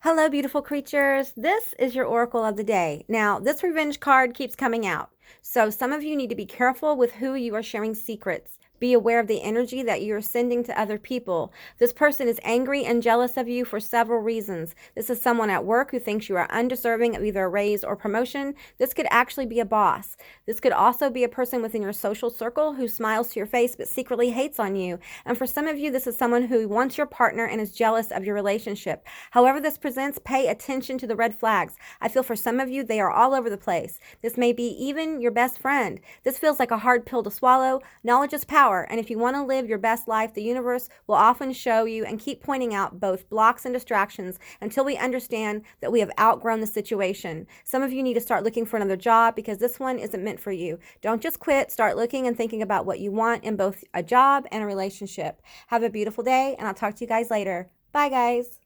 Hello, beautiful creatures. This is your Oracle of the Day. Now, this revenge card keeps coming out. So, some of you need to be careful with who you are sharing secrets. Be aware of the energy that you are sending to other people. This person is angry and jealous of you for several reasons. This is someone at work who thinks you are undeserving of either a raise or promotion. This could actually be a boss. This could also be a person within your social circle who smiles to your face but secretly hates on you. And for some of you, this is someone who wants your partner and is jealous of your relationship. However this presents, pay attention to the red flags. I feel for some of you, they are all over the place. This may be even your best friend. This feels like a hard pill to swallow. Knowledge is power, and if you want to live your best life, the universe will often show you and keep pointing out both blocks and distractions until we understand that we have outgrown the situation. Some of you need to start looking for another job because this one isn't meant for you. Don't just quit. Start looking and thinking about what you want in both a job and a relationship. Have a beautiful day, and I'll talk to you guys later. Bye, guys.